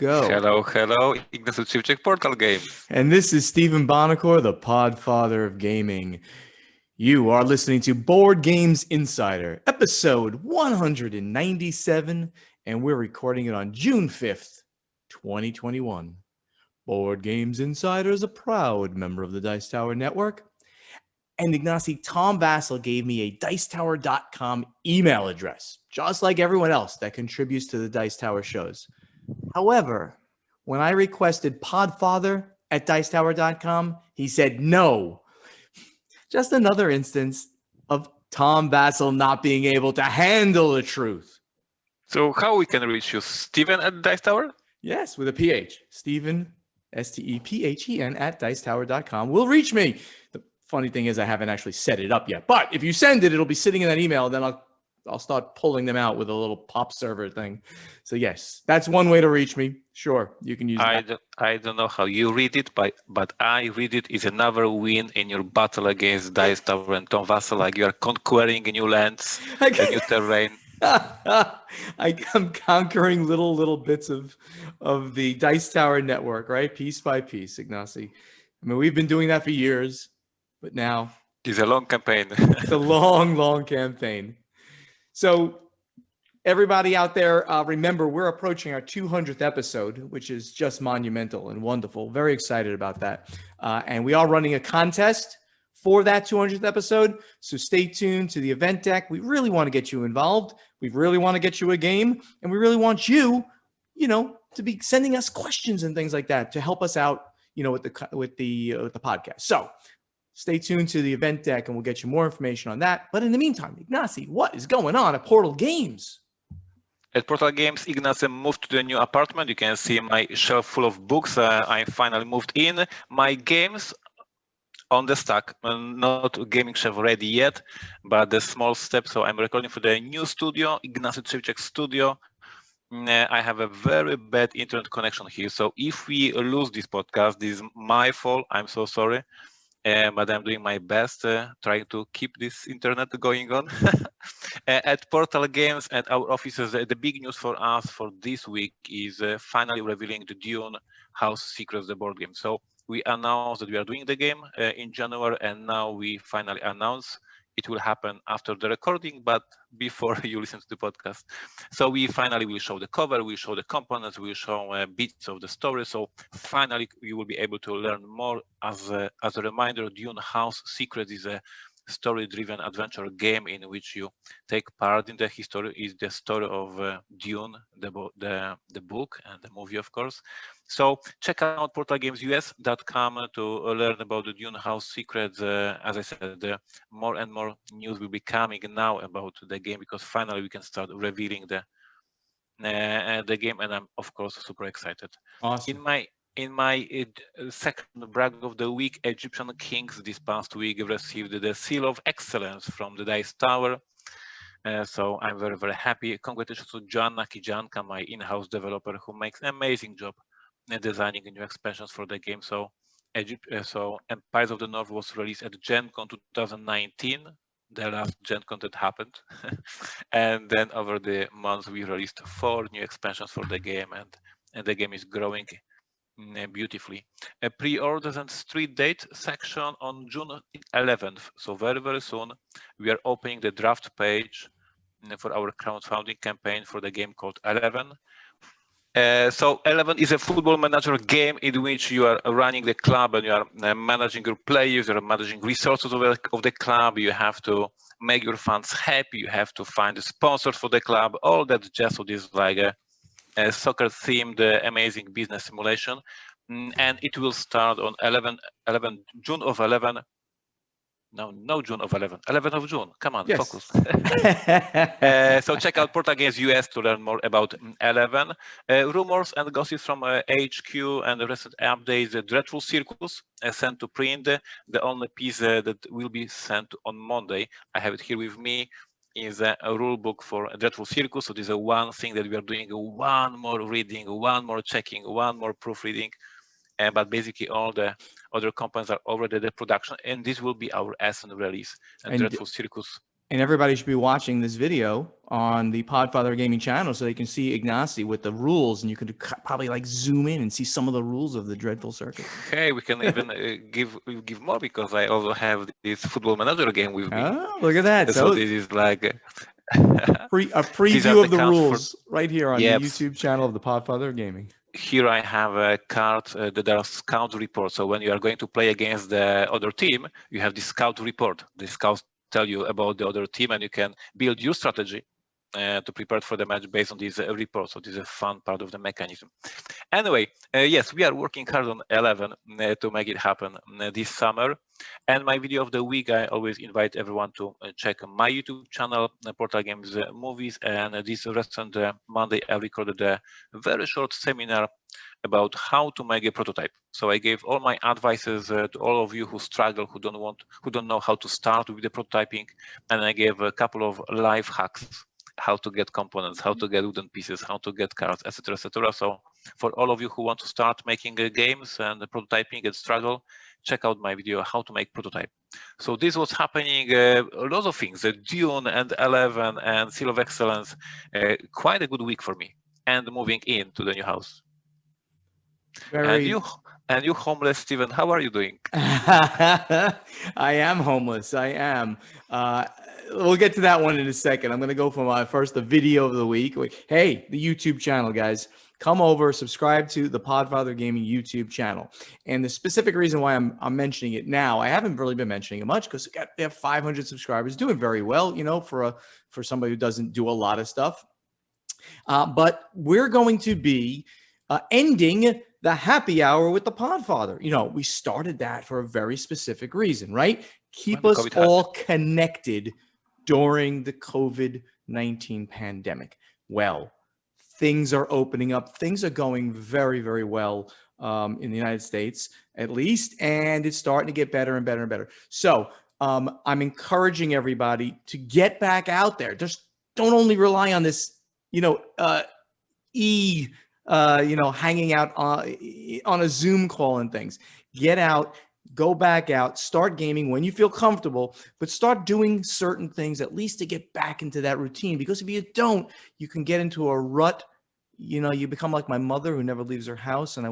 go. Hello, Ignacy and Portal Games. And this is Stephen Bonacore, the Podfather of Gaming. You are listening to Board Games Insider, episode 197, and we're recording it on June 5th, 2021. Board Games Insider is a proud member of the Dice Tower Network. And Ignacy, Tom Vassell gave me a dicetower.com email address, just like everyone else that contributes to the Dice Tower shows. However, when I requested podfather@dicetower.com, he said no. Just another instance of Tom Vassell not being able to handle the truth. So how we can reach you? Steven at Dice Tower? Yes, with a PH. Stephen, STEPHEN @dicetower.com will reach me. The funny thing is I haven't actually set it up yet. But if you send it, it'll be sitting in that email. Then I'll start pulling them out with a little pop server thing. So yes, that's one way to reach me. Sure, you can use that. I don't know how you read it, but I read it is another win in your battle against Dice Tower and Tom Vassell. Like you are conquering new lands, a new terrain. I'm conquering little bits of the Dice Tower network, right? Piece by piece, Ignacy. I mean, we've been doing that for years, but now it's a long campaign. It's a long campaign. So everybody out there, remember, we're approaching our 200th episode, which is just monumental and wonderful. Very excited about that. And we are running a contest for that 200th episode. So stay tuned to the event deck. We really want to get you involved. We really want to get you a game. And we really want you, to be sending us questions and things like that to help us out, with the podcast. So stay tuned to the event deck and we'll get you more information on that. But in the meantime, Ignacy, what is going on at Portal Games? At Portal Games, Ignacy moved to the new apartment. You can see my shelf full of books. I finally moved in. My games on the stack, not gaming shelf ready yet, but the small step. So I'm recording for the new studio, Ignacy studio. I have a very bad internet connection here. So if we lose this podcast, this is my fault. I'm so sorry. But I'm doing my best trying to keep this internet going on. At Portal Games, at our offices, the big news for us for this week is finally revealing the Dune House Secrets, the board game. So we announced that we are doing the game in January, and now we finally announce it will happen after the recording, but before you listen to the podcast. So we finally will show the cover, we'll show the components, we'll show bits of the story. So finally, you will be able to learn more. As a reminder, Dune House Secrets is a story-driven adventure game in which you take part in the history. Is the story of Dune, the book and the movie, of course. So check out portalgamesus.com to learn about the Dune House Secrets. As I said, more and more news will be coming now about the game because finally we can start revealing the game, and I'm of course super excited. Awesome. In my second brag of the week, Egyptian Kings this past week received the Seal of Excellence from the Dice Tower. So I'm very, very happy. Congratulations to Joanna Kijanka, my in-house developer, who makes an amazing job designing new expansions for the game. So Empires of the North was released at Gen Con 2019, the last Gen Con that happened. And then over the months, we released 4 new expansions for the game, and the game is growing beautifully. A pre-orders and street date section on June 11th. So very, very soon, we are opening the draft page for our crowdfunding campaign for the game called 11. So 11 is a football manager game in which you are running the club and you are managing your players, you are managing resources of the club. You have to make your fans happy. You have to find the sponsors for the club. All that jazz. So this is like a soccer-themed amazing business simulation, and it will start on June of 11. No June of 11th of June. Come on, yes. Focus. So check out Portal Games US to learn more about 11. Rumors and gossip from HQ and the recent updates. The Dreadful Circus sent to print. The only piece that will be sent on Monday. I have it here with me. Is a rule book for a Dreadful Circus. So this is one thing that we are doing, one more reading, one more checking, one more proofreading. But basically all the other components are already the production, and this will be our essence release. And Dreadful Circus And everybody should be watching this video on the Podfather Gaming channel so they can see Ignacy with the rules, and you could probably like zoom in and see some of the rules of the Dreadful Circus. Hey, we can even give more because I also have this Football Manager game with me. Oh, look at that! So this is like a preview of the rules right here on the YouTube channel of the Podfather Gaming. Here I have a card that there are scout reports. So when you are going to play against the other team, you have this scout report. The scouts tell you about the other team, and you can build your strategy to prepare for the match based on these reports. So this is a fun part of the mechanism. Anyway, yes, we are working hard on 11 to make it happen this summer. And my video of the week, I always invite everyone to check my YouTube channel, Portal Games Movies. And this recent Monday, I recorded a very short seminar about how to make a prototype. So I gave all my advices to all of you who struggle, who don't know how to start with the prototyping, and I gave a couple of life hacks: how to get components, how to get wooden pieces, how to get cards, etc., etc. So for all of you who want to start making games and prototyping and struggle, check out my video, how to make prototype. So this was happening, a lot of things, Dune and 11 and Seal of Excellence, quite a good week for me, and moving into the new house. And you homeless, Steven, how are you doing? I am homeless. I am. We'll get to that one in a second. I'm going to go for my the video of the week. Hey, the YouTube channel, guys. Come over, subscribe to the Podfather Gaming YouTube channel. And the specific reason why I'm mentioning it now, I haven't really been mentioning it much because they have 500 subscribers, doing very well, you know, for somebody who doesn't do a lot of stuff. But we're going to be ending the happy hour with the Podfather. You know, we started that for a very specific reason, right? Keep us all connected during the COVID-19 pandemic. Well, things are opening up. Things are going very, very well in the United States, at least, and it's starting to get better and better and better. So I'm encouraging everybody to get back out there. Just don't only rely on this, you know, hanging out on a Zoom call and things. Get out, go back out, start gaming when you feel comfortable, but start doing certain things at least to get back into that routine. Because if you don't, you can get into a rut. You know, you become like my mother who never leaves her house, and I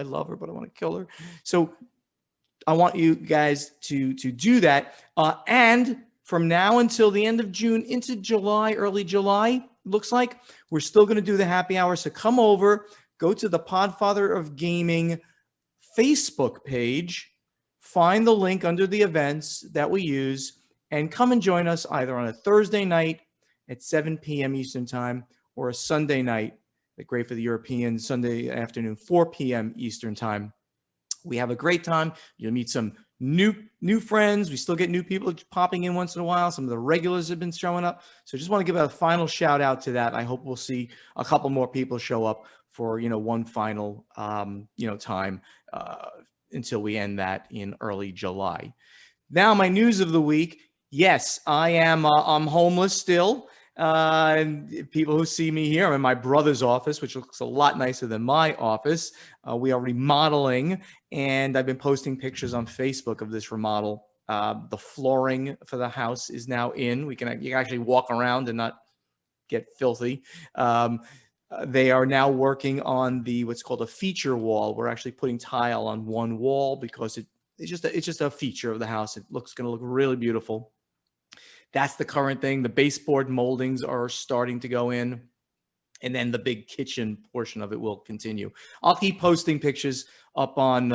love her, but I want to kill her. So I want you guys to do that. And from now until the end of June into July, early July, looks like we're still going to do the happy hour. So come over, go to the Podfather of Gaming Facebook page, find the link under the events that we use, and come and join us either on a Thursday night at 7 p.m. Eastern time or a Sunday night, great for the Europeans, Sunday afternoon, 4 p.m. Eastern time. We have a great time. You'll meet some new friends. We still get new people popping in once in a while. Some of the regulars have been showing up. So just want to give a final shout out to that. I hope we'll see a couple more people show up for, one final, time until we end that in early July. Now, my news of the week. Yes, I'm homeless still. And people who see me here, I'm in my brother's office, which looks a lot nicer than my office. We are remodeling, and I've been posting pictures on Facebook of this remodel. The flooring for the house is now in. You can actually walk around and not get filthy. They are now working on what's called a feature wall. We're actually putting tile on one wall because it's just a feature of the house. Going to look really beautiful. That's the current thing. The baseboard moldings are starting to go in, and then the big kitchen portion of it will continue. I'll keep posting pictures up on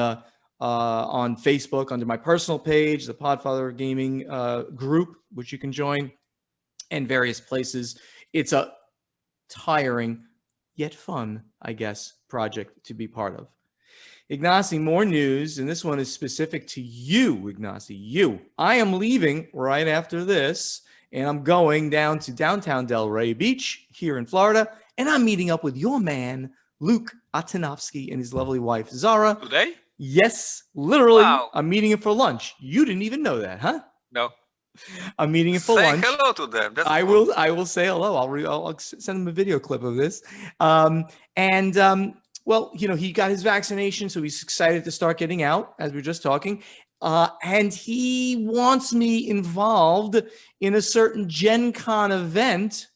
Facebook under my personal page, the Podfather Gaming group, which you can join, and various places. It's a tiring yet fun, I guess, project to be part of. Ignacy, more news, and this one is specific to you, Ignacy. You. I am leaving right after this, and I'm going down to downtown Delray Beach here in Florida, and I'm meeting up with your man, Luke Atanovsky, and his lovely wife, Zara. Today? Yes, literally. Wow. I'm meeting him for lunch. You didn't even know that, huh? No. I'm meeting him for lunch. Say hello to them. That's I will say hello. I'll send him a video clip of this. Well, he got his vaccination, so he's excited to start getting out, as we were just talking. And he wants me involved in a certain Gen Con event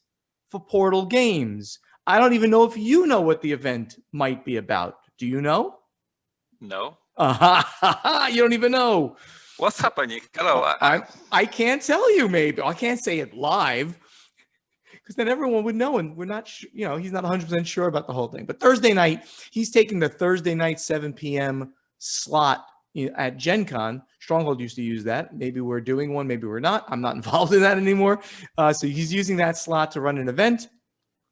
for Portal Games. I don't even know if you know what the event might be about. Do you know? No. You don't even know. What's happening? Hello. I can't tell you. Maybe I can't say it live because then everyone would know, and we're not. He's not 100% sure about the whole thing. But Thursday night, he's taking the Thursday night 7 p.m. slot at Gen Con. Stronghold used to use that. Maybe we're doing one. Maybe we're not. I'm not involved in that anymore. So he's using that slot to run an event.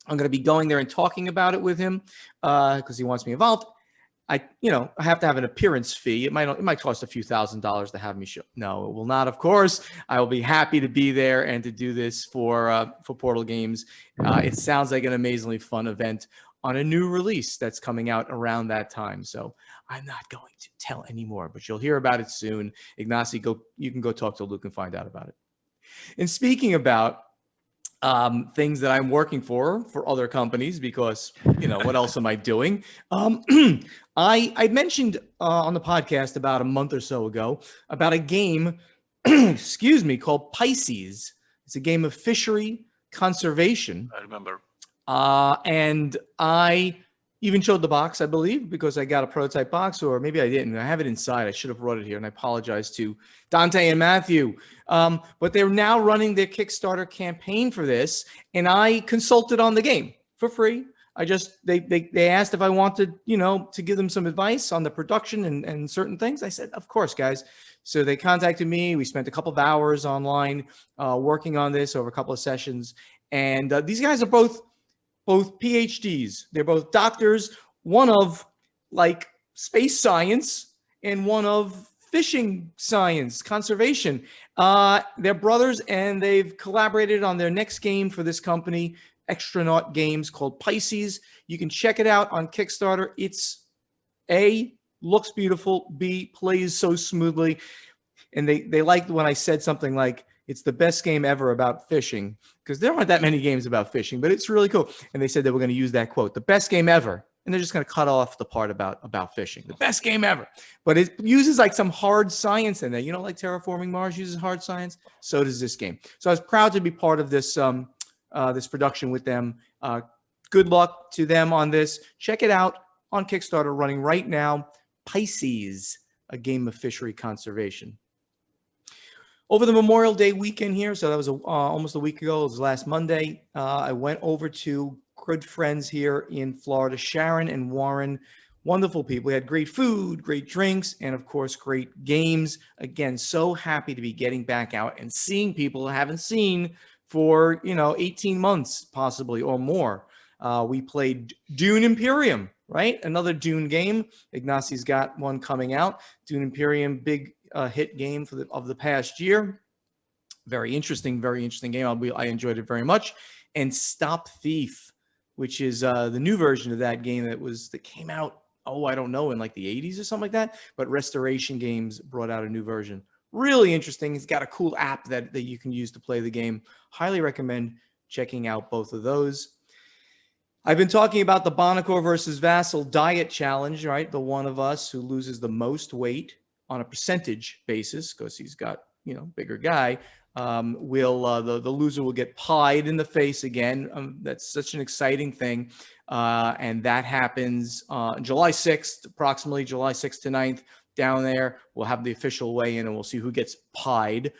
I'm going to be going there and talking about it with him because he wants me involved. I have to have an appearance fee. It might cost a few $1,000s to have me show. No, it will not. Of course, I will be happy to be there and to do this for Portal Games. It sounds like an amazingly fun event on a new release that's coming out around that time. So I'm not going to tell anymore, but you'll hear about it soon. Ignacy, you can go talk to Luke and find out about it. And speaking about things that I'm working for other companies, because what else am I doing? I mentioned on the podcast about a month or so ago about a game, excuse me, called Pisces. It's a game of fishery conservation. I remember. And I even showed the box, I believe, because I got a prototype box, or maybe I didn't. I have it inside. I should have brought it here, and I apologize to Dante and Matthew. But they're now running their Kickstarter campaign for this, and I consulted on the game for free. They asked if I wanted, to give them some advice on the production and certain things. I said, of course, guys. So they contacted me. We spent a couple of hours online working on this over a couple of sessions, and these guys are both PhDs. They're both doctors, one of space science and one of fishing science, conservation. They're brothers, and they've collaborated on their next game for this company, Extronaut Games, called Pisces. You can check it out on Kickstarter. It's A, looks beautiful, B, plays so smoothly. And they liked when I said something like, it's the best game ever about fishing, because there aren't that many games about fishing, but it's really cool. And they said they were going to use that quote, the best game ever. And they're just going to cut off the part about fishing, the best game ever. But it uses some hard science in there. Like Terraforming Mars uses hard science. So does this game. So I was proud to be part of this, this production with them. Good luck to them on this. Check it out on Kickstarter, running right now. Pisces, a game of fishery conservation. Over the Memorial Day weekend here, so that was almost a week ago. It was last Monday. I went over to good friends here in Florida, Sharon and Warren. Wonderful people. We had great food, great drinks, and of course, great games. Again, so happy to be getting back out and seeing people I haven't seen for 18 months possibly or more. We played Dune Imperium, right? Another Dune game. Ignacy's got one coming out. Dune Imperium, big hit game of the past year. Very interesting game. I enjoyed it very much. And Stop Thief, which is the new version of that game that came out, I don't know, in the 80s or something like that. But Restoration Games brought out a new version. Really interesting. It's got a cool app that you can use to play the game. Highly recommend checking out both of those. I've been talking about the Bonacore versus Vassal diet challenge, right? The one of us who loses the most weight on a percentage basis, because he's got, bigger guy, the loser will get pied in the face again. That's such an exciting thing. And that happens July 6th, approximately July 6th to 9th down there. We'll have the official weigh-in and we'll see who gets pied.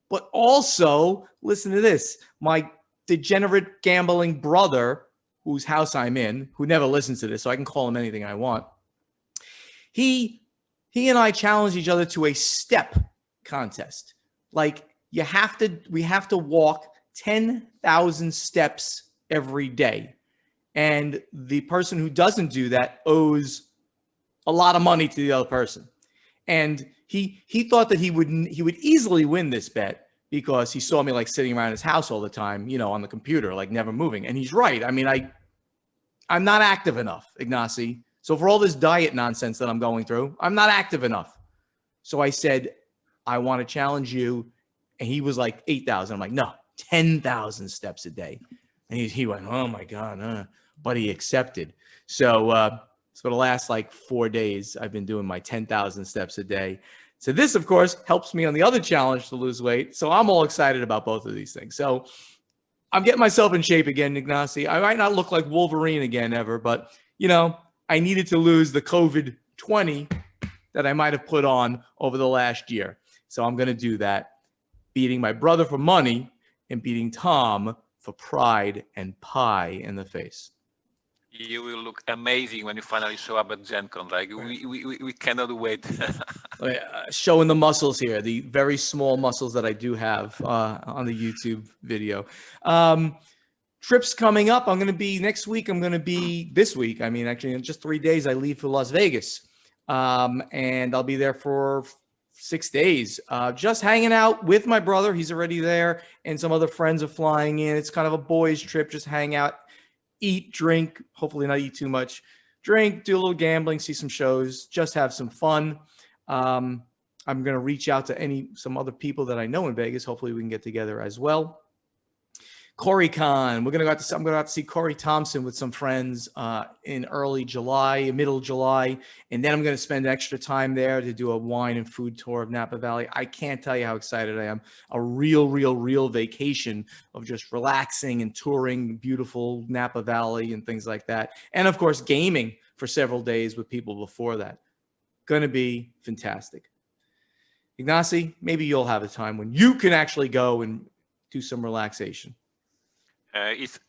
But also, listen to this, my degenerate gambling brother, whose house I'm in, who never listens to this, so I can call him anything I want. He and I challenge each other to a step contest. We have to walk 10,000 steps every day. And the person who doesn't do that owes a lot of money to the other person. And he thought that he would easily win this bet because he saw me sitting around his house all the time, on the computer, never moving. And he's right. I mean, I'm not active enough, Ignacy. So for all this diet nonsense that I'm going through, I'm not active enough. So I said, I want to challenge you. And he was 8,000. I'm like, no, 10,000 steps a day. And he went, oh my God. But he accepted. So for the last 4 days, I've been doing my 10,000 steps a day. So this, of course, helps me on the other challenge to lose weight. So I'm all excited about both of these things. So I'm getting myself in shape again, Ignacy. I might not look like Wolverine again ever, but, I needed to lose the COVID-20 that I might have put on over the last year. So I'm going to do that, beating my brother for money and beating Tom for pride and pie in the face. You will look amazing when you finally show up at Gen Con. Like, we cannot wait. Showing the muscles here, the very small muscles that I do have on the YouTube video. Trips coming up. I'm going to be next week. I'm going to be this week. I mean, actually, in just 3 days, I leave for Las Vegas. And I'll be there for 6 days, just hanging out with my brother. He's already there, and some other friends are flying in. It's kind of a boys' trip, just hang out, eat, drink, hopefully not eat too much, drink, do a little gambling, see some shows, just have some fun. I'm going to reach out to some other people that I know in Vegas. Hopefully we can get together as well. CoreyCon. I'm going to go out to see Corey Thompson with some friends in early July, middle July. And then I'm going to spend extra time there to do a wine and food tour of Napa Valley. I can't tell you how excited I am. A real vacation of just relaxing and touring beautiful Napa Valley and things like that. And of course, gaming for several days with people before that. Going to be fantastic. Ignacy, maybe you'll have a time when you can actually go and do some relaxation. It's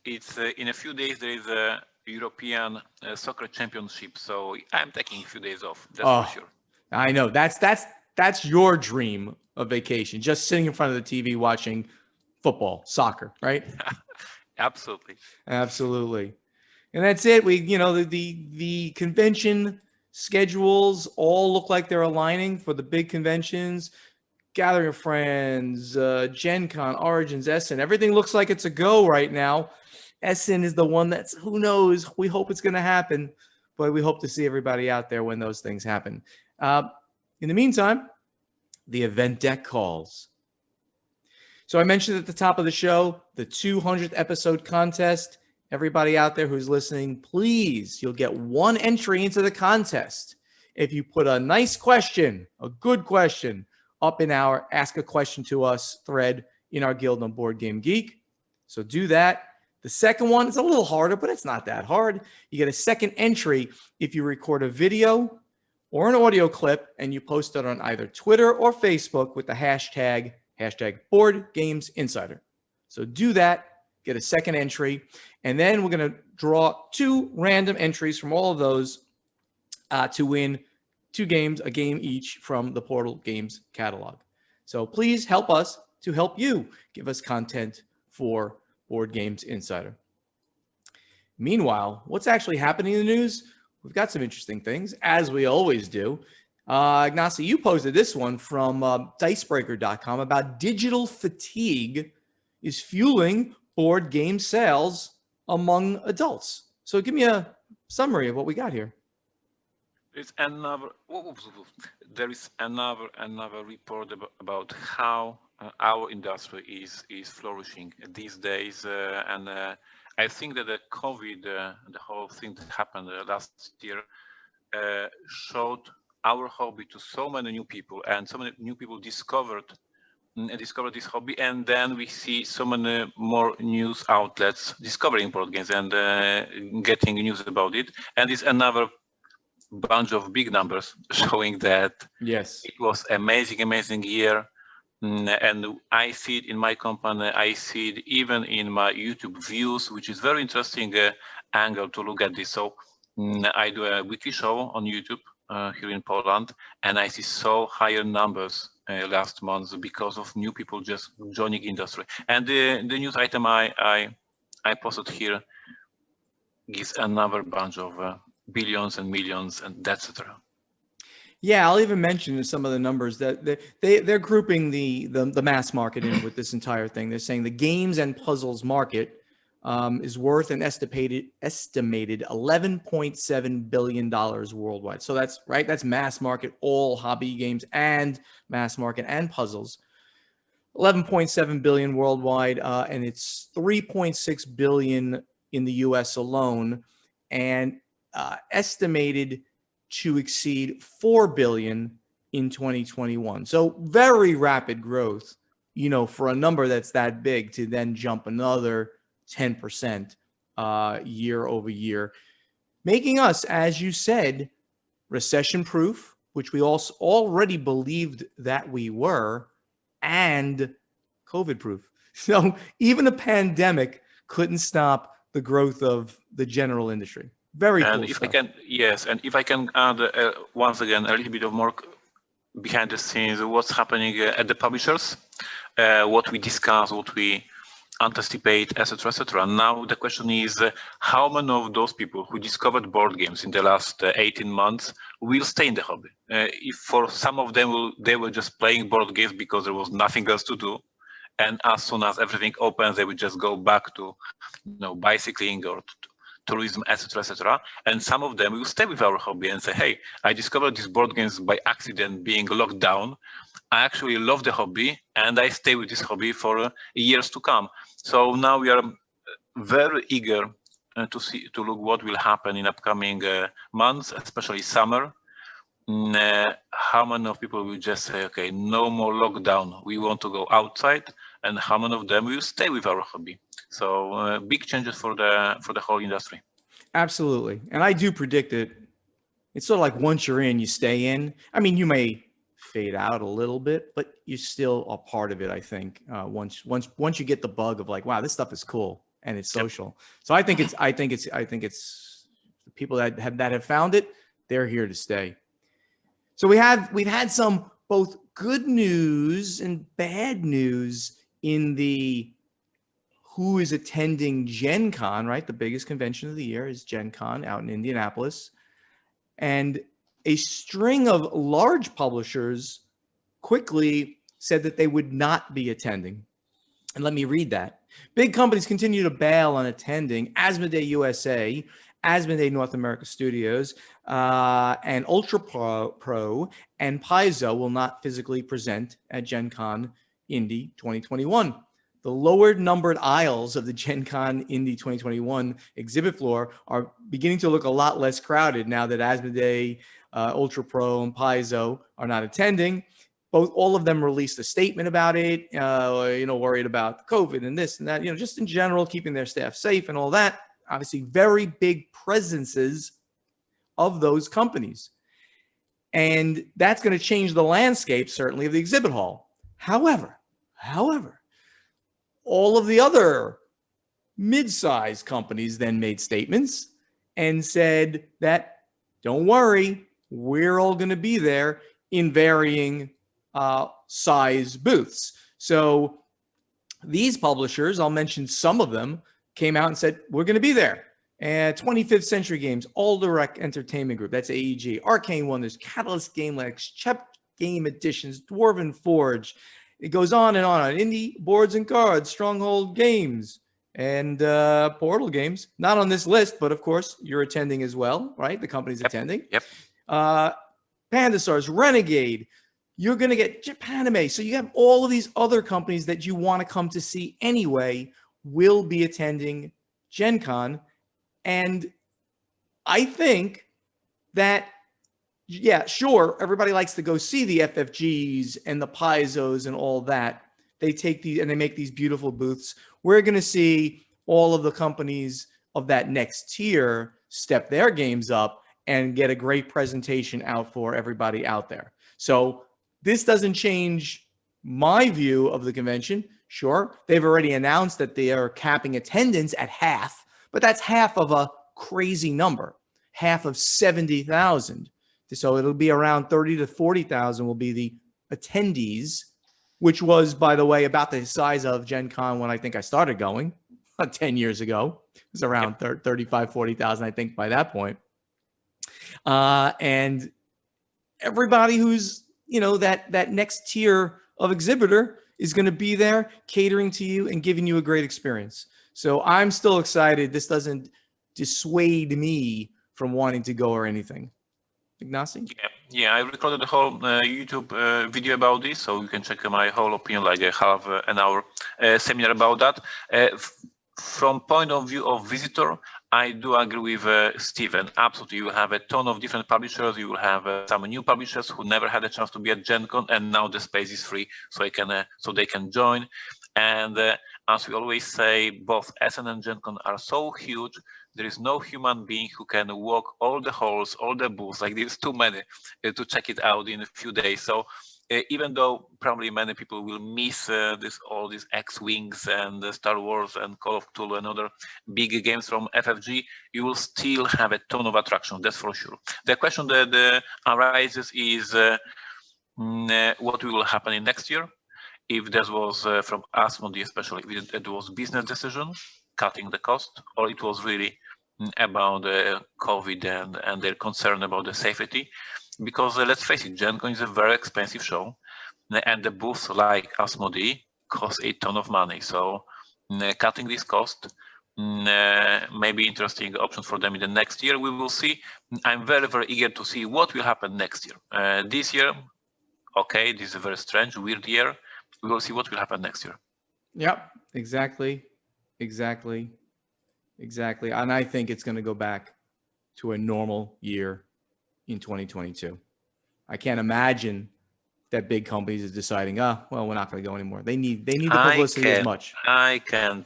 in a few days there is a European soccer championship, so I'm taking a few days off. That's for sure. I know that's your dream of vacation, just sitting in front of the TV watching football, soccer, right? Absolutely. And that's it. We, the convention schedules all look like they're aligning for the big conventions. Gathering of Friends, Gen Con, Origins, Essen. Everything looks like it's a go right now. Essen is the one that's, who knows? We hope it's going to happen, but we hope to see everybody out there when those things happen. In the meantime, the event deck calls. So I mentioned at the top of the show, the 200th episode contest. Everybody out there who's listening, please, you'll get one entry into the contest. If you put a nice question, a good question, up in our Ask a Question to Us thread in our Guild on Board Game Geek. So do that. The second one is a little harder, but it's not that hard. You get a second entry if you record a video or an audio clip and you post it on either Twitter or Facebook with the hashtag Board Games Insider. So do that, get a second entry, and then we're going to draw 2 random entries from all of those to win 2 games, a game each from the Portal Games catalog. So please help us to help you. Give us content for Board Games Insider. Meanwhile, what's actually happening in the news? We've got some interesting things, as we always do. Ignacy, you posted this one from dicebreaker.com about digital fatigue is fueling board game sales among adults. So give me a summary of what we got here. There is another report about how our industry is flourishing these days, and I think that the COVID, the whole thing that happened last year, showed our hobby to so many new people, and so many new people discovered this hobby, and then we see so many more news outlets discovering board games and getting news about it, and it's another bunch of big numbers showing that yes, it was amazing year. And I see it in my company, I see it even in my YouTube views, which is very interesting angle to look at this. So I do a weekly show on YouTube here in Poland, and I see so higher numbers last month because of new people just joining industry. And the news item I posted here gives another bunch of billions and millions and etc. Yeah, I'll even mention some of the numbers that they're grouping the mass market in with this entire thing. They're saying the games and puzzles market is worth an estimated $11.7 billion worldwide. So that's right. That's mass market, all hobby games and mass market and puzzles. 11.7 billion worldwide, and it's 3.6 billion in the US alone, and estimated to exceed 4 billion in 2021. So very rapid growth, for a number that's that big to then jump another 10% year over year, making us, as you said, recession proof, which we also already believed that we were, and COVID proof. So even a pandemic couldn't stop the growth of the general industry. Very cool stuff. And if I can add once again a little bit of more behind the scenes, what's happening at the publishers, what we discuss, what we anticipate, etc., etc. Now the question is, how many of those people who discovered board games in the last 18 months will stay in the hobby? If for some of them they were just playing board games because there was nothing else to do, and as soon as everything opens, they would just go back to bicycling or tourism, etc., etc. And some of them will stay with our hobby and say, hey, I discovered these board games by accident being locked down. I actually love the hobby and I stay with this hobby for years to come. So now we are very eager to look what will happen in upcoming months, especially summer. How many of people will just say, okay, no more lockdown, we want to go outside, and how many of them will stay with our hobby? So big changes for the whole industry. Absolutely. And I do predict it. It's sort of like once you're in, you stay in. I mean, you may fade out a little bit, but you're still a part of it, I think. Once you get the bug of like, wow, this stuff is cool and it's social. So I think it's the people that have found it, they're here to stay. So we've had some both good news and bad news in the who is attending Gen Con, right? The biggest convention of the year is Gen Con out in Indianapolis. And a string of large publishers quickly said that they would not be attending. And let me read that. Big companies continue to bail on attending. Asmodee USA, Asmodee North America Studios, and Ultra Pro and Paizo will not physically present at Gen Con Indy 2021. The lower numbered aisles of the Gen Con Indy 2021 exhibit floor are beginning to look a lot less crowded now that Asmodee, Ultra Pro, and Paizo are not attending. All of them released a statement about it, worried about COVID and this and that, just in general, keeping their staff safe and all that. Obviously, very big presences of those companies. And that's going to change the landscape, certainly, of the exhibit hall. However, all of the other mid-sized companies then made statements and said that, don't worry, we're all going to be there in varying size booths. So these publishers, I'll mention some of them, came out and said, we're going to be there. 25th Century Games, All Direct Entertainment Group, that's AEG, Arcane Wonders, Catalyst Game Lex, Chep Game Editions, Dwarven Forge. It goes on and on. Indie Boards and Cards, Stronghold Games, and Portal Games. Not on this list, but of course, you're attending as well, right? The company's attending. Yep. Pandasars, Renegade. You're going to get Japanime. So you have all of these other companies that you want to come to see anyway will be attending Gen Con. And I think that, yeah, sure, everybody likes to go see the FFGs and the Paizos and all that. They take these and they make these beautiful booths. We're going to see all of the companies of that next tier step their games up and get a great presentation out for everybody out there. So this doesn't change my view of the convention. Sure, they've already announced that they are capping attendance at half, but that's half of a crazy number, half of 70,000. So it'll be around 30 to 40,000 will be the attendees, which was, by the way, about the size of Gen Con when I think I started going 10 years ago. It was around 35, 40,000, I think, by that point. And everybody who's, that next tier of exhibitor is going to be there catering to you and giving you a great experience. So I'm still excited. This doesn't dissuade me from wanting to go or anything. Ignacy? Yeah, I recorded the whole YouTube video about this, so you can check my whole opinion, like a half an hour seminar about that. from point of view of visitor, I do agree with Steven. Absolutely, you will have a ton of different publishers. You will have some new publishers who never had a chance to be at Gen Con, and now the space is free, so they can join. And as we always say, both SN and Gen Con are so huge. There is no human being who can walk all the halls, all the booths. Like there's too many to check it out in a few days. So even though probably many people will miss all these X-Wings and Star Wars and Call of Cthulhu and other big games from FFG, you will still have a ton of attraction, that's for sure. The question that arises is what will happen in next year? If this was from Asmodee especially, if it was business decision, cutting the cost, or it was really about COVID and their concern about the safety. Because let's face it, Gen Con is a very expensive show, and the booths like Asmodee cost a ton of money. So cutting this cost may be interesting option for them in the next year. We will see. I'm very, very eager to see what will happen next year. This year, okay, this is a very strange, weird year. We will see what will happen next year. Yep, exactly. And I think it's going to go back to a normal year in 2022. I can't imagine that big companies is deciding, well, we're not going to go anymore. They need the publicity as much. I can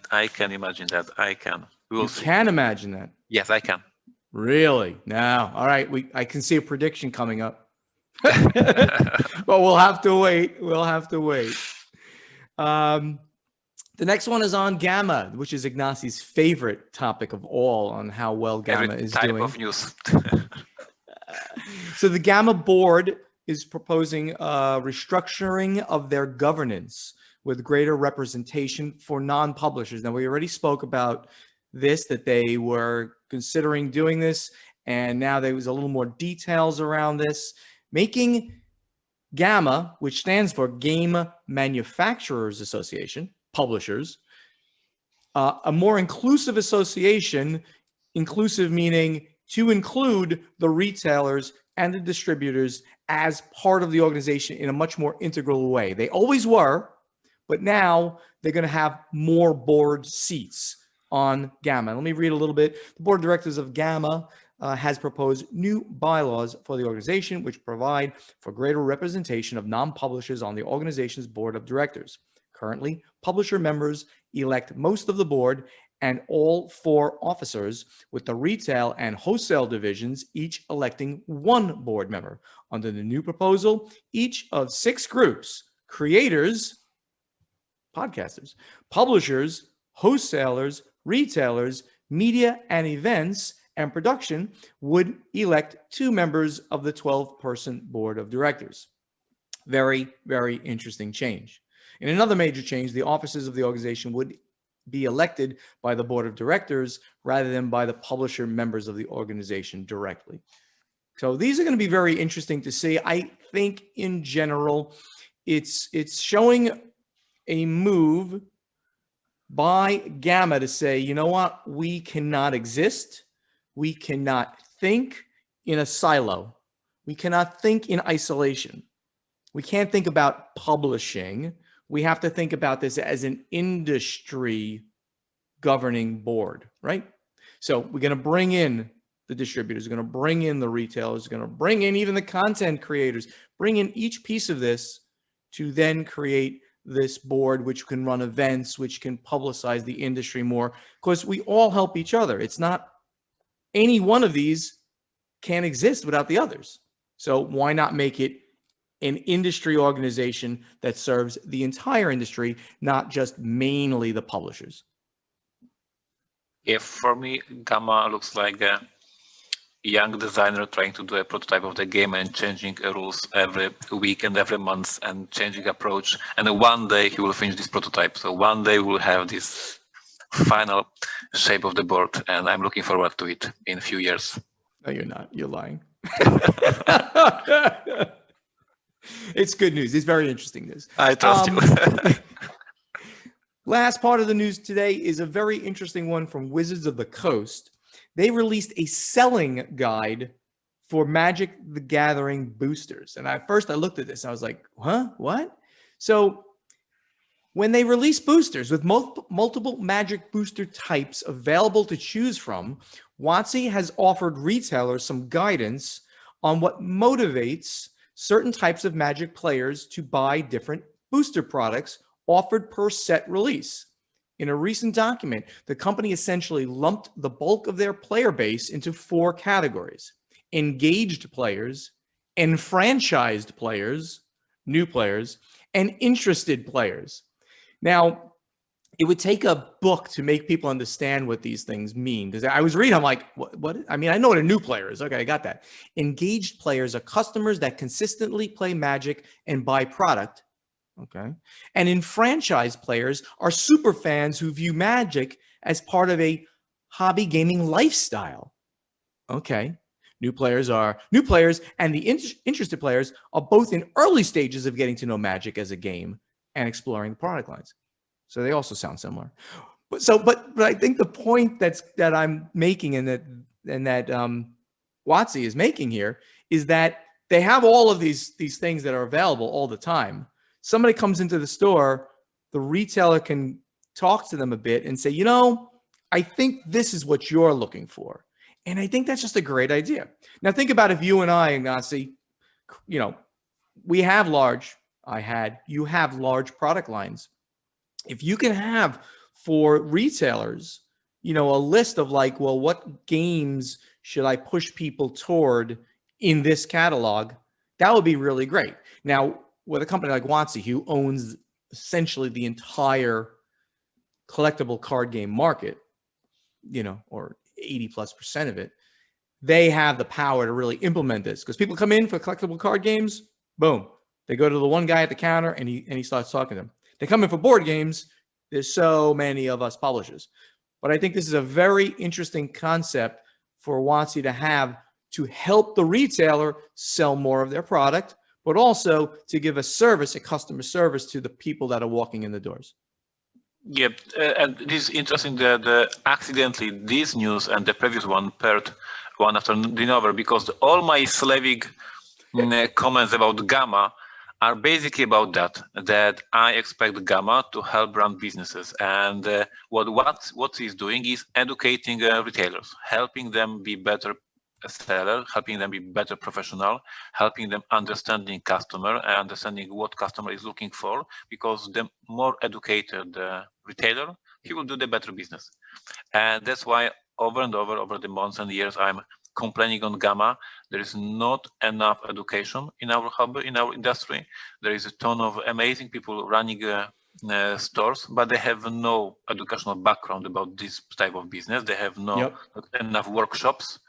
imagine that. I can. You can imagine that? Yes, I can. Really? No. All right. I can see a prediction coming up. But we'll have to wait. The next one is on Gamma, which is Ignacy's favorite topic of all, on how well Gamma is doing. Type of news. So the Gamma board is proposing restructuring of their governance with greater representation for non-publishers. Now, we already spoke about this, that they were considering doing this, and now there was a little more details around this, making Gamma, which stands for Game Manufacturers Association, publishers, a more inclusive association, inclusive meaning to include the retailers and the distributors as part of the organization in a much more integral way. They always were, but now they're going to have more board seats on Gamma. Let me read a little bit. The board of directors of Gamma has proposed new bylaws for the organization, which provide for greater representation of non-publishers on the organization's board of directors. Currently, publisher members elect most of the board and all 4 officers, with the retail and wholesale divisions each electing 1 board member. Under the new proposal, each of 6 groups, creators, podcasters, publishers, wholesalers, retailers, media and events, and production, would elect 2 members of the 12-person board of directors. Very, very interesting change. In another major change, the officers of the organization would be elected by the board of directors rather than by the publisher members of the organization directly. So these are going to be very interesting to see. I think in general, it's showing a move by Gamma to say, you know what, we cannot exist. We cannot think in a silo. We cannot think in isolation. We can't think about publishing. We have to think about this as an industry governing board, right? So we're going to bring in the distributors, we're going to bring in the retailers, we're going to bring in even the content creators, bring in each piece of this to then create this board, which can run events, which can publicize the industry more, because we all help each other. It's not any one of these can exist without the others. So why not make it an industry organization that serves the entire industry, not just mainly the publishers? Yeah, for me, Gamma looks like a young designer trying to do a prototype of the game and changing rules every week and every month and changing approach. And one day he will finish this prototype. So one day we'll have this final shape of the board, and I'm looking forward to it in a few years. No, you're not. You're lying. It's good news. It's very interesting news. I trust you. Last part of the news today is a very interesting one from Wizards of the Coast. They released a selling guide for Magic the Gathering boosters. And at first I looked at this, I was like, huh? What? So When they release boosters with multiple magic booster types available to choose from, WotC has offered retailers some guidance on what motivates certain types of magic players to buy different booster products offered per set release. In a recent document, the company essentially lumped the bulk of their player base into 4 categories: engaged players, enfranchised players, new players, and interested players. Now, it would take a book to make people understand what these things mean. Because I was reading, I'm like, what? I mean, I know what a new player is. Okay, I got that. Engaged players are customers that consistently play Magic and buy product. Okay. And enfranchised players are super fans who view Magic as part of a hobby gaming lifestyle. Okay. New players, and the interested players are both in early stages of getting to know Magic as a game and exploring the product lines. So they also sound similar. But I think the point that I'm making and that WotC is making here is that they have all of these things that are available all the time. Somebody comes into the store, the retailer can talk to them a bit and say, you know, I think this is what you're looking for. And I think that's just a great idea. Now think about if you and I, Ignacy, you know, you have large product lines. If you can have for retailers, you know, a list of like, well, what games should I push people toward in this catalog? That would be really great. Now, with a company like WotC, who owns essentially the entire collectible card game market, you know, or 80+% of it, they have the power to really implement this, because people come in for collectible card games, boom, they go to the one guy at the counter and he starts talking to them. They come in for board games. There's so many of us publishers. But I think this is a very interesting concept for WotC to have to help the retailer sell more of their product, but also to give a service, a customer service to the people that are walking in the doors. Yep, and this is interesting that accidentally this news and the previous one paired one after the other, because all my Slavic comments about Gamma are basically about that I expect Gamma to help run businesses. And what he's doing is educating retailers, helping them be better seller, helping them be better professional, helping them understanding customer and understanding what customer is looking for, because the more educated retailer, he will do the better business. And that's why over and over the months and years, I'm complaining on Gamma. There is not enough education in our hub, in our industry. There is a ton of amazing people running stores, but they have no educational background about this type of business. They have not enough workshops.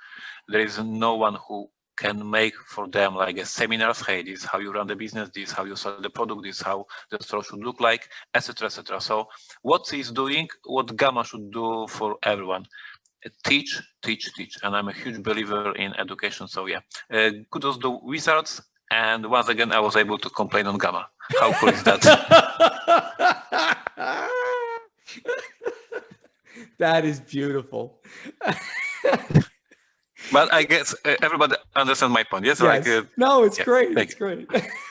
There is no one who can make for them like a seminars. Hey, this is how you run the business. This is how you sell the product. This is how the store should look like, etc., etc. So what is doing, what Gamma should do for everyone. Teach, and I'm a huge believer in education. So yeah, kudos to Wizards, and once again I was able to complain on Gamma. How cool is that? That is beautiful. But I guess everybody understands my point. Yes, yes. Like no, it's great. It's great.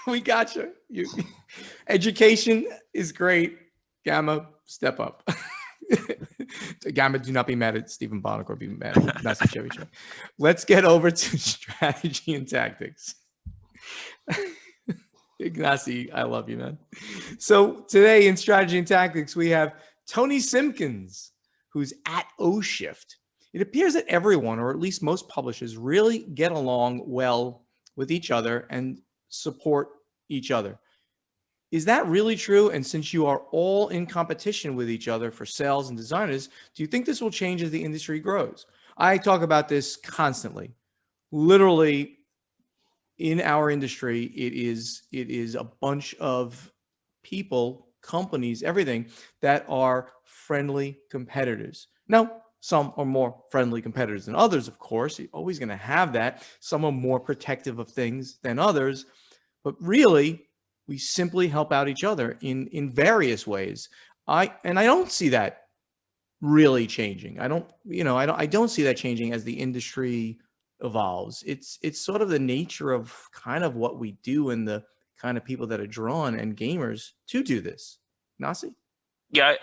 We got you. Education is great. Gamma, step up. Gamma, do not be mad at Stephen Bonnick or be mad at Ignacy Chevy. Let's get over to strategy and tactics. Ignacy, I love you, man. So today in strategy and tactics, we have Tony Simpkins, who's at O-Shift. It appears that everyone, or at least most publishers, really get along well with each other and support each other. Is that really true? And since you are all in competition with each other for sales and designers, do you think this will change as the industry grows? I talk about this constantly. Literally, in our industry, it is a bunch of people, companies, everything that are friendly competitors. Now, some are more friendly competitors than others, of course. You're always going to have that. Some are more protective of things than others. But really, we simply help out each other in various ways. I don't see that really changing. I don't see that changing as the industry evolves. It's sort of the nature of kind of what we do and the kind of people that are drawn and gamers to do this. Ignacy? Yeah,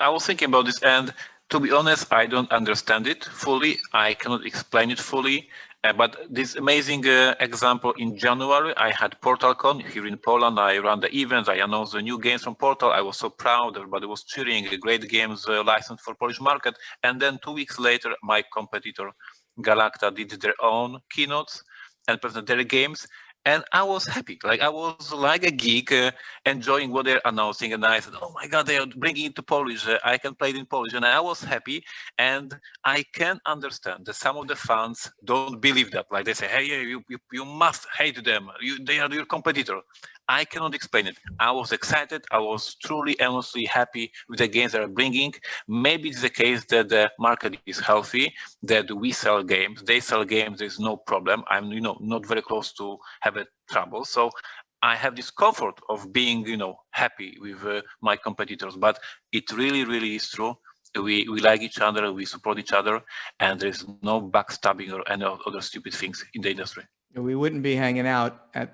I was thinking about this, and to be honest, I don't understand it fully. I cannot explain it fully. But this amazing example in January, I had PortalCon here in Poland. I ran the events. I announced the new games from Portal. I was so proud. Everybody was cheering. Great games licensed for Polish market. And then 2 weeks later, my competitor Galacta did their own keynotes and presented their games. And I was happy. Like I was like a geek, enjoying what they're announcing. And I said, "Oh my God, they are bringing it to Polish. I can play it in Polish." And I was happy. And I can understand that some of the fans don't believe that. Like they say, "Hey, you must hate them. They are your competitor." I cannot explain it. I was excited. I was truly, honestly happy with the games they are bringing. Maybe it's the case that the market is healthy, that we sell games, they sell games. There's no problem. I'm, not very close to have a trouble. So I have this comfort of being, happy with my competitors. But it really, really is true. We like each other, we support each other, and there's no backstabbing or any other stupid things in the industry. We wouldn't be hanging out at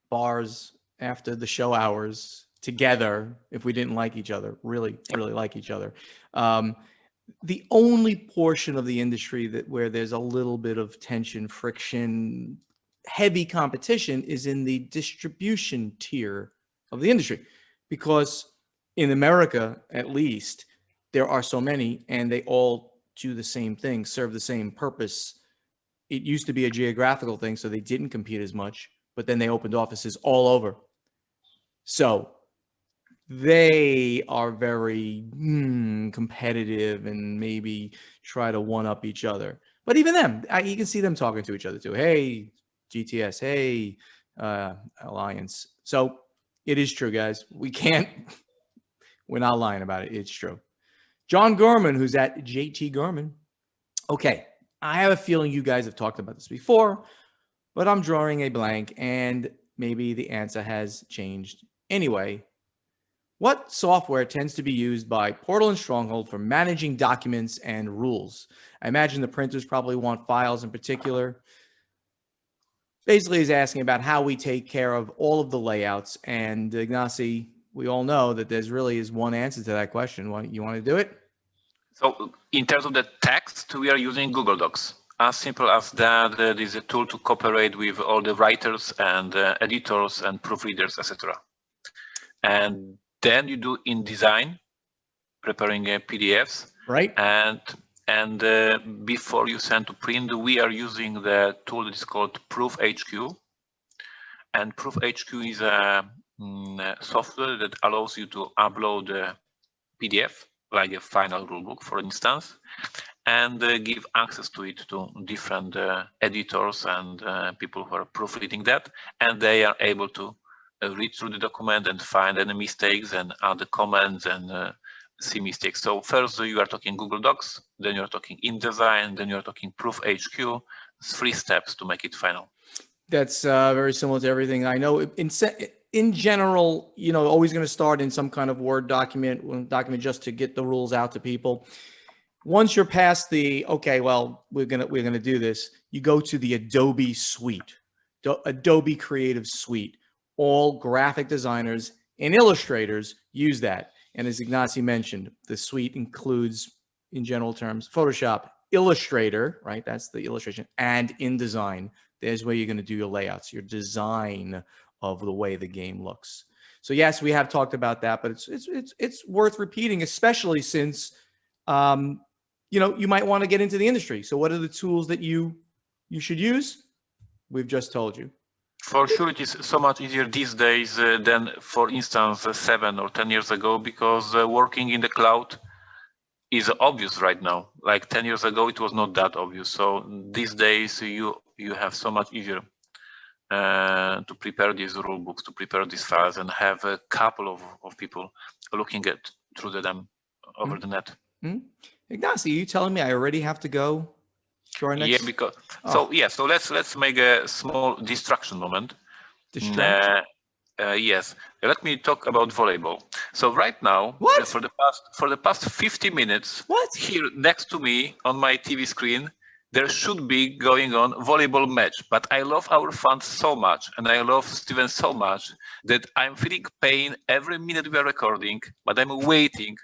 bars after the show hours together if we didn't like each other, really like each other. The only portion of the industry where there's a little bit of tension, friction, heavy competition is in the distribution tier of the industry, because in America, at least, there are so many and they all do the same thing, serve the same purpose. It used to be a geographical thing, so they didn't compete as much, but then they opened offices all over. So they are very competitive and maybe try to one up each other. But even them, you can see them talking to each other too. Hey, GTS. Hey, Alliance. So it is true, guys. We're not lying about it. It's true. John Gorman, who's at JT Gorman. Okay, I have a feeling you guys have talked about this before, but I'm drawing a blank and maybe the answer has changed. Anyway, what software tends to be used by Portal and Stronghold for managing documents and rules? I imagine the printers probably want files in particular. Basically, he's asking about how we take care of all of the layouts. And Ignacy, we all know that there's really is one answer to that question. You want to do it? So in terms of the text, we are using Google Docs. As simple as that. It is a tool to cooperate with all the writers and editors and proofreaders, etc. And then you do InDesign, preparing PDFs. Right. And before you send to print, we are using the tool that is called Proof HQ. And Proof HQ is a software that allows you to upload a PDF, like a final rulebook, for instance, and give access to it to different editors and people who are proofreading that, and they are able to read through the document and find any mistakes and add the comments and see mistakes. So first you are talking Google Docs, then you're talking InDesign, then you're talking Proof HQ. 3 steps to make it final. That's very similar to everything I know. In general, always going to start in some kind of Word document just to get the rules out to people. Once you're past the, okay, well, we're gonna do this, you go to the Adobe suite, Adobe Creative Suite. All graphic designers and illustrators use that. And as Ignacy mentioned, the suite includes, in general terms, Photoshop, Illustrator, right? That's the illustration, and InDesign. There's where you're going to do your layouts, your design of the way the game looks. So yes, we have talked about that, but it's worth repeating, especially since you might want to get into the industry. So what are the tools that you should use? We've just told you. For sure, it is so much easier these days than, for instance, 7 or 10 years ago, because working in the cloud is obvious right now. Like 10 years ago, it was not that obvious. So these days, you have so much easier to prepare these rule books, to prepare these files, and have a couple of people looking through them over the net. Ignacy, are you telling me I already have to go? Yeah, because so let's make a small distraction moment. Yes, let me talk about volleyball. So right now, for the past 50 minutes, here next to me on my TV screen there should be going on volleyball match, but I love our fans so much, and I love Steven so much that I'm feeling pain every minute we are recording, but I'm waiting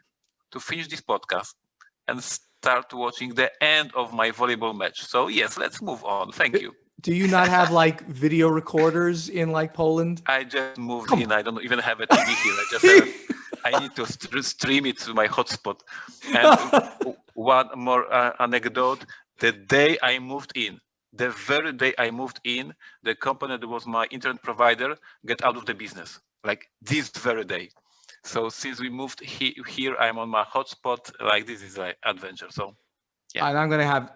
to finish this podcast and start watching the end of my volleyball match. So yes, let's move on. Thank you. Do you not have like video recorders in like Poland? I just moved in. I don't even have a TV here. I just have I need to stream it to my hotspot. And one more anecdote. The day I moved in, the very day I moved in, the company that was my internet provider get out of the business. Like this very day. So since we moved here, I'm on my hotspot. Like this is like adventure. So yeah. And I'm going to have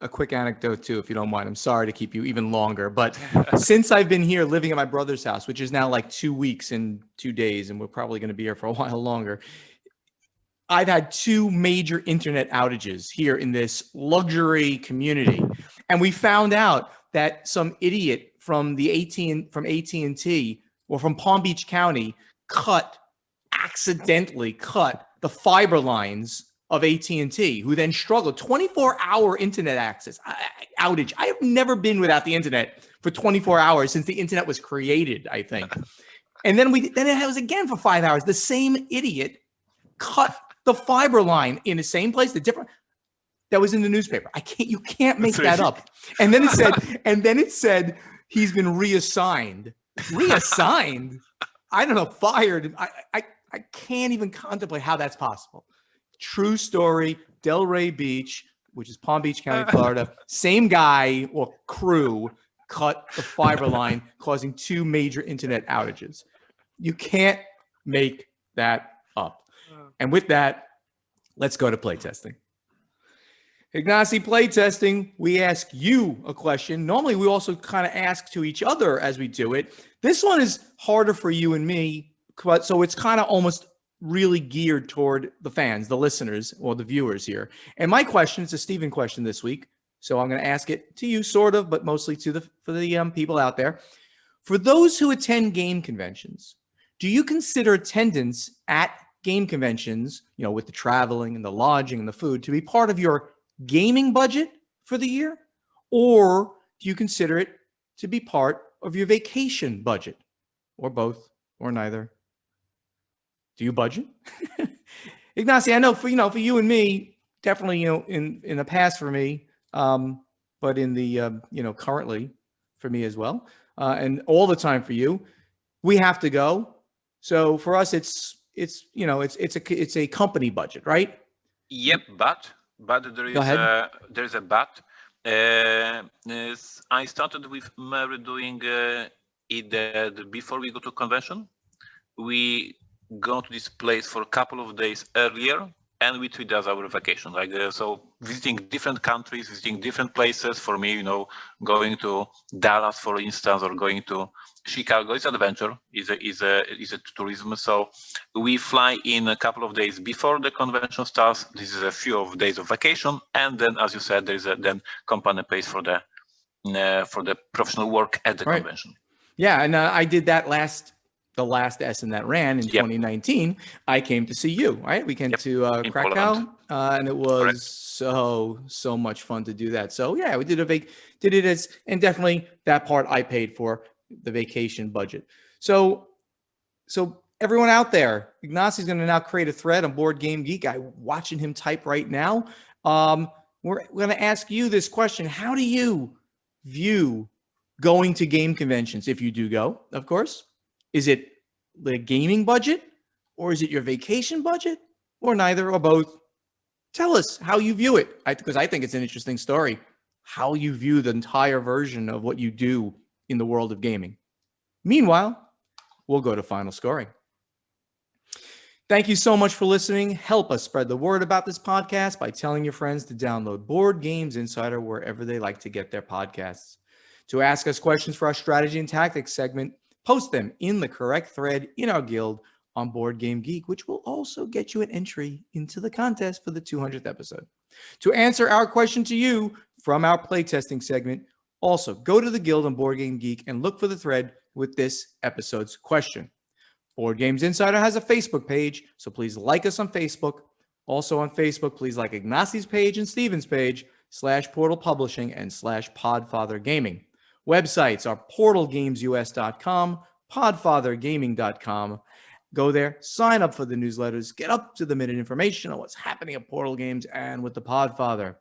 a quick anecdote too, if you don't mind. I'm sorry to keep you even longer, but since I've been here living at my brother's house, which is now like 2 weeks and 2 days, and we're probably going to be here for a while longer, I've had 2 major internet outages here in this luxury community. And we found out that some idiot from AT&T or from Palm Beach County accidentally cut the fiber lines of AT&T, who then struggled. 24-hour internet access outage. I have never been without the internet for 24 hours since the internet was created, I think. And then it was again for 5 hours. The same idiot cut the fiber line in the same place, that was in the newspaper. You can't make that up. And then it said he's been reassigned. Reassigned? I don't know, fired. I can't even contemplate how that's possible. True story, Delray Beach, which is Palm Beach County, Florida. Same guy or crew cut the fiber line, causing 2 major internet outages. You can't make that up. And with that, let's go to playtesting. Ignacy, playtesting, we ask you a question. Normally, we also kind of ask to each other as we do it. This one is harder for you and me, so it's kind of almost really geared toward the fans, the listeners, or the viewers here. And my question is a Steven question this week, so I'm going to ask it to you, sort of, but mostly for the people out there. For those who attend game conventions, do you consider attendance at game conventions, with the traveling and the lodging and the food, to be part of your gaming budget for the year? Or do you consider it to be part of your vacation budget? Or both, or neither? Do you budget? Ignacy, I know for you and me, definitely, in the past for me, but in the, currently for me as well, and all the time for you, we have to go. So for us, it's a company budget, right? Yep, but there is a but. I started with Mary doing it before we go to convention. We go to this place for a couple of days earlier, and we treat it as our vacation. So visiting different countries, visiting different places. For me, going to Dallas, for instance, or going to Chicago is adventure, is a tourism. So we fly in a couple of days before the convention starts. This is a few of days of vacation, and then, as you said, there is then company pays for the professional work at the convention. Yeah, and I did that the last Essen that ran in 2019. I came to see you. Right, we came to Krakow, and it was so much fun to do that. So yeah, we did it and definitely that part I paid for. The vacation budget. So everyone out there, Ignacy's going to now create a thread on Board Game Geek. I'm watching him type right now. We're going to ask you this question. How do you view going to game conventions, if you do go, of course? Is it the gaming budget, or is it your vacation budget, or neither, or both? Tell us how you view it, because I think it's an interesting story, how you view the entire version of what you do in the world of gaming. Meanwhile, we'll go to final scoring. Thank you so much for listening. Help us spread the word about this podcast by telling your friends to download Board Games Insider wherever they like to get their podcasts. To ask us questions for our strategy and tactics segment, post them in the correct thread in our guild on Board Game Geek, which will also get you an entry into the contest for the 200th episode. To answer our question to you from our playtesting segment, also go to the guild on Board Game Geek and look for the thread with this episode's question. Board Games Insider has a Facebook page, so please like us on Facebook. Also on Facebook, please like Ignacy's page and Steven's page /Portal Publishing and /Podfather Gaming. Websites are portalgamesus.com, podfathergaming.com. Go there, sign up for the newsletters, get up to the minute information on what's happening at Portal Games and with the Podfather.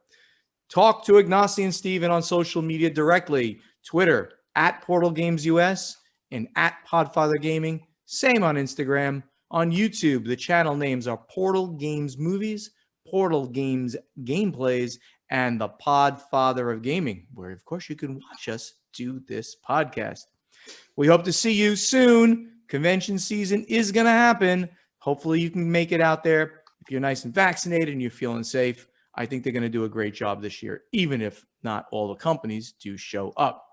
Talk to Ignacy and Steven on social media directly. Twitter @PortalGamesUS and @Podfather Gaming. Same on Instagram. On YouTube, the channel names are Portal Games Movies, Portal Games Gameplays, and the Podfather of Gaming, where, of course, you can watch us do this podcast. We hope to see you soon. Convention season is going to happen. Hopefully you can make it out there. If you're nice and vaccinated and you're feeling safe, I think they're going to do a great job this year, even if not all the companies do show up.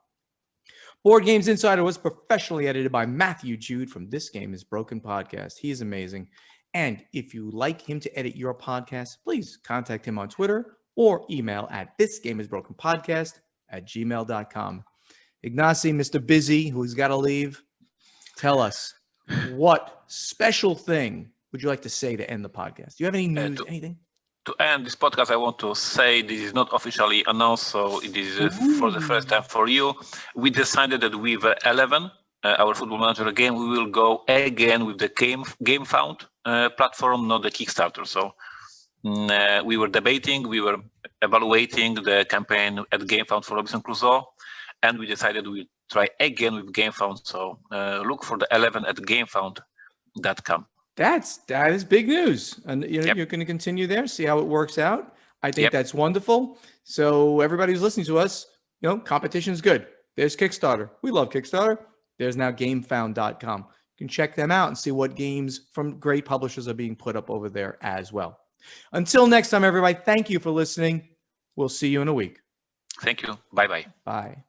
Board Games Insider was professionally edited by Matthew Jude from This Game is Broken podcast. He is amazing. And if you like him to edit your podcast, please contact him on Twitter or email at thisgameisbrokenpodcast@gmail.com. Ignacy, Mr. Busy, who's got to leave, tell us, what special thing would you like to say to end the podcast? Do you have any news, anything? To end this podcast, I want to say this is not officially announced, so it is for the first time for you. We decided that with 11, our Football Manager game, we will go again with the GameFound platform, not the Kickstarter. So we were debating, we were evaluating the campaign at GameFound for Robinson Crusoe, and we decided we'll try again with GameFound. So look for the 11 at gamefound.com. That is big news, and you're going to continue there, see how it works out. I think that's wonderful. So everybody who's listening to us, competition is good. There's Kickstarter. We love Kickstarter. There's now gamefound.com. You can check them out and see what games from great publishers are being put up over there as well. Until next time, everybody, thank you for listening. We'll see you in a week. Thank you. Bye-bye. Bye.